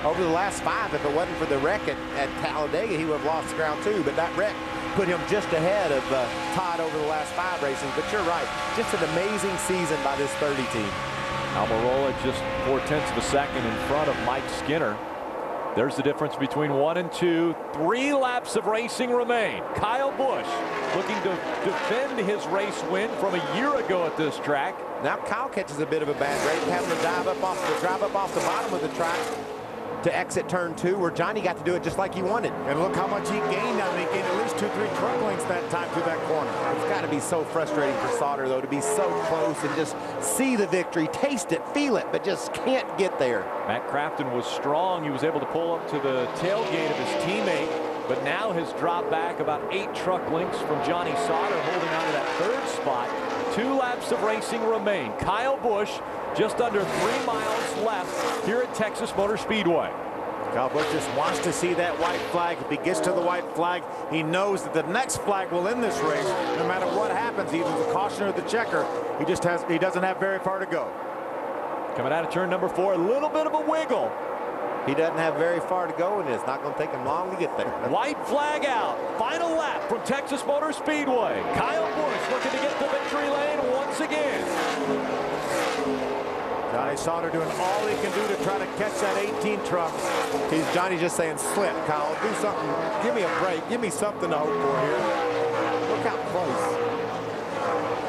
over the last 5. If it wasn't for the wreck at Talladega, he would have lost the ground too. But that wreck put him just ahead of Todd over the last 5 races. But you're right, just an amazing season by this 30 team. Almirola just 0.4 of a second in front of Mike Skinner. There's the difference between 1 and 2. 3 laps of racing remain. Kyle Busch looking to defend his race win from a year ago at this track. Now Kyle catches a bit of a bad break, having to drive up off the bottom of the track to exit turn 2, where Johnny got to do it just like he wanted. And look how much he gained on it. He gained at least 2-3 truck lengths that time through that corner. It's got to be so frustrating for Sauter, though, to be so close and just see the victory, taste it, feel it, but just can't get there. Matt Crafton was strong. He was able to pull up to the tailgate of his teammate, but now has dropped back about 8 truck lengths from Johnny Sauter, holding on to that 3rd spot. 2 laps of racing remain. Kyle Busch just under 3 miles left here at Texas Motor Speedway. Kyle Busch just wants to see that white flag. If he gets to the white flag, he knows that the next flag will end this race. No matter what happens, either the caution or the checker, he doesn't have very far to go. Coming out of turn number 4, a little bit of a wiggle. He doesn't have very far to go, and it's not going to take him long to get there. White flag out. Final lap from Texas Motor Speedway. Kyle Busch looking to get to victory lane once again. Johnny Sauter doing all he can do to try to catch that 18 truck. Johnny's just saying, slip, Kyle. Do something. Give me a break. Give me something to hope for here. Look how close.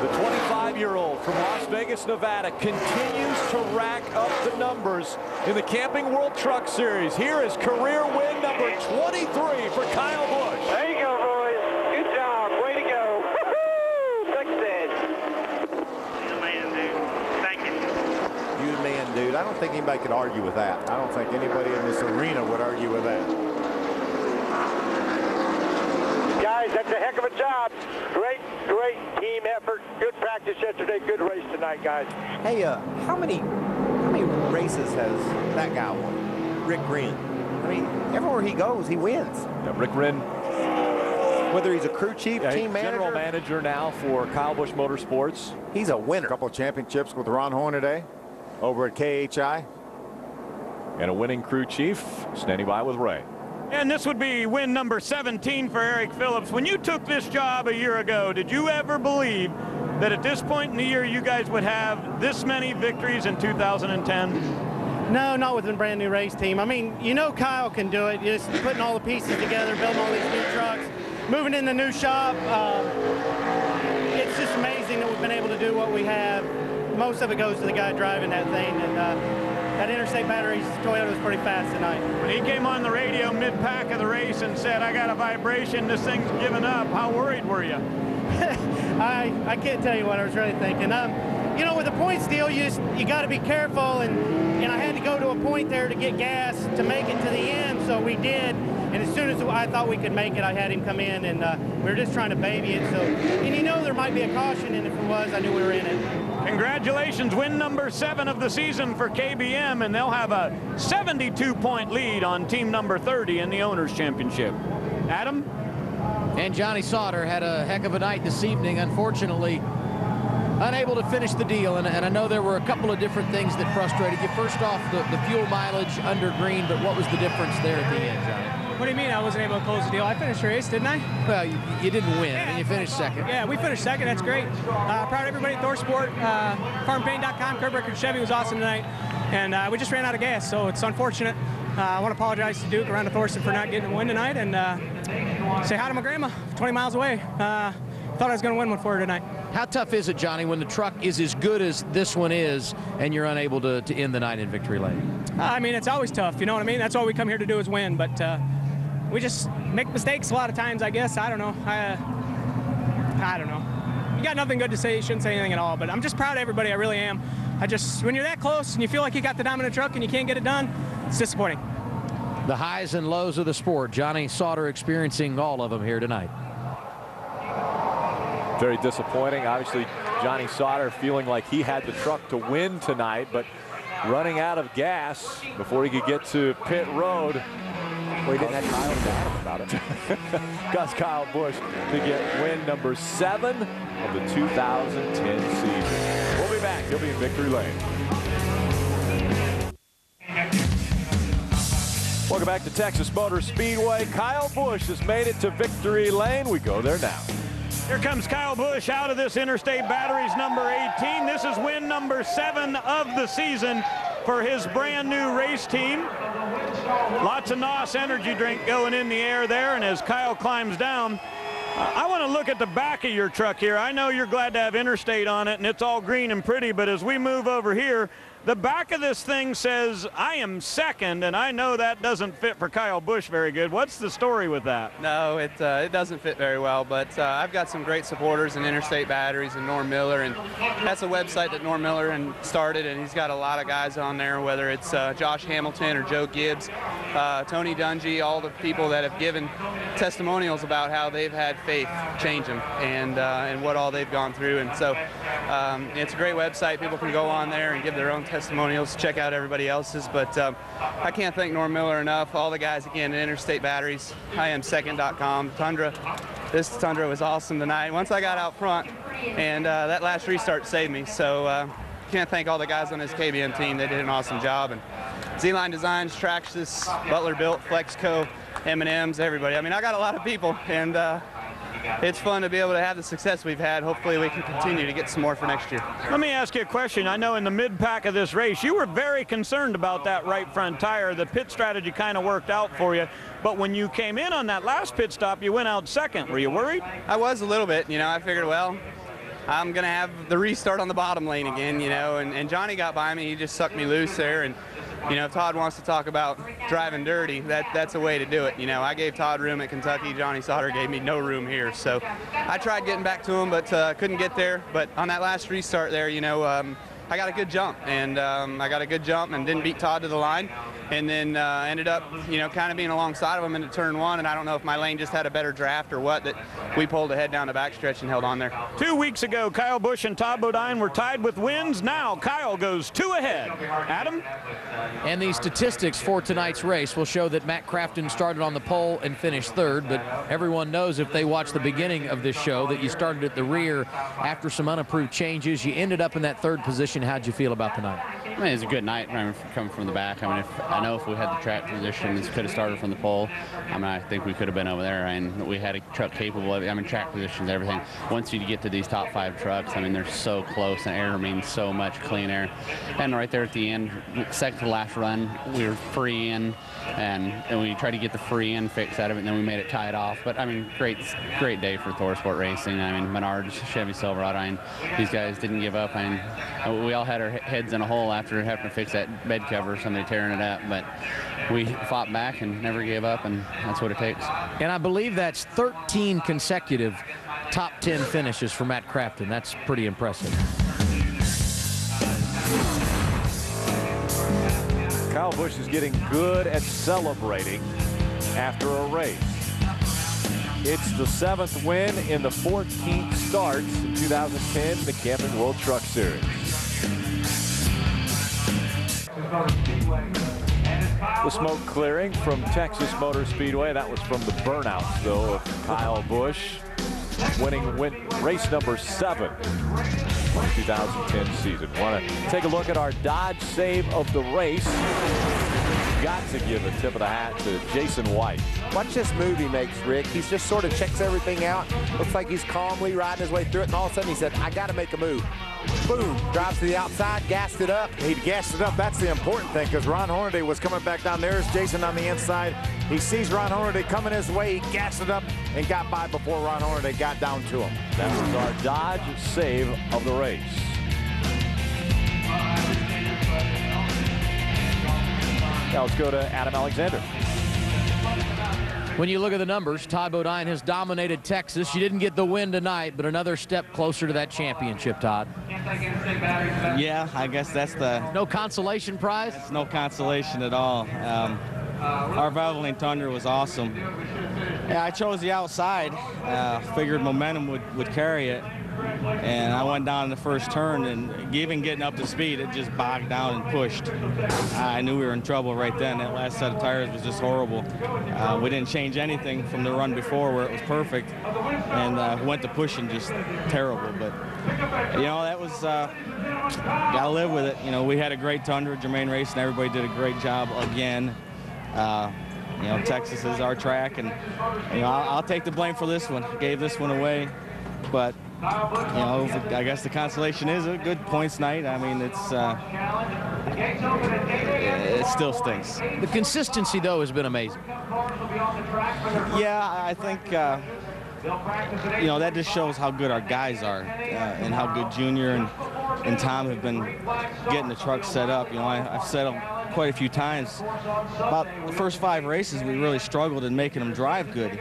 The 25-year-old from Las Vegas, Nevada, continues to rack up the numbers in the Camping World Truck Series. Here is career win number 23 for Kyle Busch. There you go, boys. Good job. Way to go. Woohoo! Success. You the man, dude. Thank you. You the man, dude. I don't think anybody could argue with that. I don't think anybody in this arena would argue with that. Guys, that's a heck of a job. Great team effort. Good practice yesterday. Good race tonight, guys. Hey, how many races has that guy won? Rick Wren. I mean, everywhere he goes, he wins. Yeah, Rick Wren, whether he's a crew chief, team manager, general manager now for Kyle Busch Motorsports. He's a winner. A couple of championships with Ron Hornaday over at KHI. And a winning crew chief, standing by with Ray. And this would be win number 17 for Eric Phillips. When you took this job a year ago, did you ever believe that at this point in the year you guys would have this many victories in 2010? No, not with a brand new race team. I mean, you know Kyle can do it. Just putting all the pieces together, building all these new trucks, moving in the new shop. It's just amazing that we've been able to do what we have. Most of it goes to the guy driving that thing, and that Interstate Batteries Toyota was pretty fast tonight. When he came on the radio mid-pack of the race and said, I got a vibration, this thing's giving up, how worried were you? I can't tell you what I was really thinking. You know, with the points deal, you got to be careful, and I had to go to a point there to get gas to make it to the end, so we did. And as soon as I thought we could make it, I had him come in, and we were just trying to baby it. So, and you know there might be a caution, and if it was, I knew we were in it. Congratulations, win number 7 of the season for KBM, and they'll have a 72-point lead on team number 30 in the Owners' Championship. Adam? And Johnny Sauter had a heck of a night this evening, unfortunately unable to finish the deal, and I know there were a couple of different things that frustrated you. First off, the fuel mileage under green, but what was the difference there at the end, Johnny? What do you mean I wasn't able to close the deal? I finished the race, didn't I? Well, you didn't win, and you finished second. Yeah, we finished second. That's great. Proud of everybody at ThorSport. FarmPain.com, Kurt Bricker Chevy was awesome tonight. And we just ran out of gas, so it's unfortunate. I want to apologize to Duke around to Thorson for not getting a win tonight, and say hi to my grandma, 20 miles away. Thought I was going to win one for her tonight. How tough is it, Johnny, when the truck is as good as this one is, and you're unable to end the night in victory lane? I mean, it's always tough, you know what I mean? That's all we come here to do is win, but we just make mistakes a lot of times, I guess. I don't know. I don't know. You got nothing good to say. You shouldn't say anything at all, but I'm just proud of everybody. I really am. When you're that close and you feel like you got the dominant truck and you can't get it done, it's disappointing. The highs and lows of the sport. Johnny Sauter experiencing all of them here tonight. Very disappointing. Obviously, Johnny Sauter feeling like he had the truck to win tonight, but running out of gas before he could get to pit road. Well, he didn't have Kyle to ask about it. Gus Kyle Busch to get win number 7 of the 2010 season. We'll be back. He'll be in victory lane. Welcome back to Texas Motor Speedway. Kyle Busch has made it to victory lane. We go there now. Here comes Kyle Busch out of this Interstate Batteries number 18. This is win number 7 of the season for his brand new race team. Lots of NOS energy drink going in the air there, and as Kyle climbs down, I want to look at the back of your truck here. I know you're glad to have Interstate on it, and it's all green and pretty, but as we move over here, the back of this thing says, I am second, and I know that doesn't fit for Kyle Busch very good. What's the story with that? No, it doesn't fit very well, but I've got some great supporters in Interstate Batteries and Norm Miller, and that's a website that Norm Miller started, and he's got a lot of guys on there, whether it's Josh Hamilton or Joe Gibbs, Tony Dungy, all the people that have given testimonials about how they've had faith change them and what all they've gone through. And so it's a great website. People can go on there and give their own testimonials, check out everybody else's, but I can't thank Norm Miller enough. All the guys, again, in Interstate Batteries, IamSecond.com, Tundra. This Tundra was awesome tonight. Once I got out front, and that last restart saved me, so can't thank all the guys on this KBM team. They did an awesome job. And Z-Line Designs, Traxxas, Butler Built, Flexco, M&M's, everybody. I mean, I got a lot of people, and it's fun to be able to have the success we've had. Hopefully we can continue to get some more for next year. Let me ask you a question. I know in the mid-pack of this race, you were very concerned about that right front tire. The pit strategy kind of worked out for you. But when you came in on that last pit stop, you went out second. Were you worried? I was a little bit. You know, I figured, well, I'm going to have the restart on the bottom lane again, you know, and Johnny got by me. He just sucked me loose there. And you know, if Todd wants to talk about driving dirty, that's a way to do it. You know, I gave Todd room at Kentucky. Johnny Sauter gave me no room here. So I tried getting back to him, but couldn't get there. But on that last restart there, you know, I got a good jump, and didn't beat Todd to the line. And then ended up, you know, kind of being alongside of him into turn 1, and I don't know if my lane just had a better draft or what, that we pulled ahead down the backstretch and held on there. 2 weeks ago, Kyle Busch and Todd Bodine were tied with wins. Now Kyle goes 2 ahead. Adam? And the statistics for tonight's race will show that Matt Crafton started on the pole and finished 3rd, but everyone knows if they watch the beginning of this show that you started at the rear after some unapproved changes. You ended up in that 3rd position. How'd you feel about tonight? I mean, it was a good night coming from the back. I mean, I know if we had the track positions, could have started from the pole. I mean, I think we could have been over there, and we had a truck capable of it. I mean, track positions, everything. Once you get to these top 5 trucks, I mean, they're so close, and air means so much, clean air. And right there at the end, second to last run, we were free in, and we tried to get the free in fix out of it, and then we made it tied off. But I mean, great day for Thor Sport Racing. I mean, Menards, Chevy Silverado, and these guys didn't give up. I mean, we all had our heads in a hole after having to fix that bed cover, somebody tearing it up, but we fought back and never gave up, and that's what it takes. And I believe that's 13 consecutive top 10 finishes for Matt Crafton. That's pretty impressive. Kyle Busch is getting good at celebrating after a race. It's the 7th win in the 14th starts in 2010 in the Camping World Truck Series. The smoke clearing from Texas Motor Speedway. That was from the burnouts, though, of Kyle Busch winning race number 7 in the 2010 season. Want to take a look at our Dodge save of the race. Got to give a tip of the hat to Jason White. Watch this move he makes, Rick. He just sort of checks everything out. Looks like he's calmly riding his way through it, and all of a sudden he said, I got to make a move. Boom, drives to the outside, gassed it up. He gassed it up. That's the important thing, because Ron Hornaday was coming back down. There's Jason on the inside. He sees Ron Hornaday coming his way. He gassed it up and got by before Ron Hornaday got down to him. That was our Dodge save of the race. Now let's go to Adam Alexander. When you look at the numbers, Todd Bodine has dominated Texas. You didn't get the win tonight, but another step closer to that championship, Todd. Yeah, I guess that's the... No consolation prize? It's no consolation at all. Our Valvoline Tundra was awesome. Yeah, I chose the outside. Figured momentum would carry it. And I went down in the first turn, and even getting up to speed, it just bogged down and pushed. I knew we were in trouble right then. That last set of tires was just horrible. We didn't change anything from the run before where it was perfect, and went to pushing just terrible. But, you know, that was, gotta live with it. You know, we had a great Tundra, Jermaine Racing, everybody did a great job again. You know, Texas is our track, and you know, I'll take the blame for this one. Gave this one away, but you know, I guess the consolation is a good points night. I mean, it still stinks. The consistency, though, has been amazing. Yeah, I think you know, that just shows how good our guys are, and how good Junior and Tom have been getting the truck set up. You know, I've said quite a few times, about the first 5 races we really struggled in making them drive good,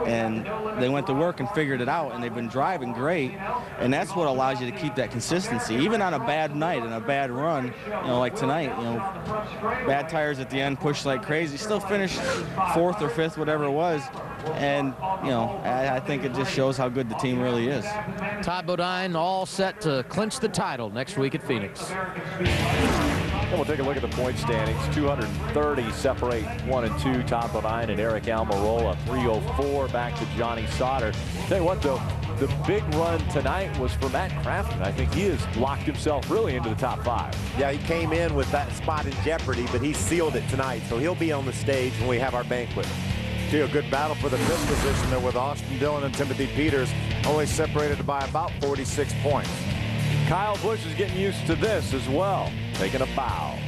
and they went to work and figured it out, and they've been driving great, and that's what allows you to keep that consistency even on a bad night and a bad run. You know, like tonight, you know, bad tires at the end, pushed like crazy, still finished 4th or 5th, whatever it was. And you know, I think it just shows how good the team really is. Todd Bodine all set to clinch the title next week at Phoenix. And we'll take a look at the point standings. 230 separate 1 and 2. Todd Bodine and Eric Almirola. 304 back to Johnny Sauter. Tell you what, though, the big run tonight was for Matt Crafton. I think he has locked himself really into the top 5. Yeah, he came in with that spot in jeopardy, but he sealed it tonight, so he'll be on the stage when we have our banquet. See a good battle for the 5th position there with Austin Dillon and Timothy Peters, only separated by about 46 points. Kyle Busch is getting used to this as well, taking a foul.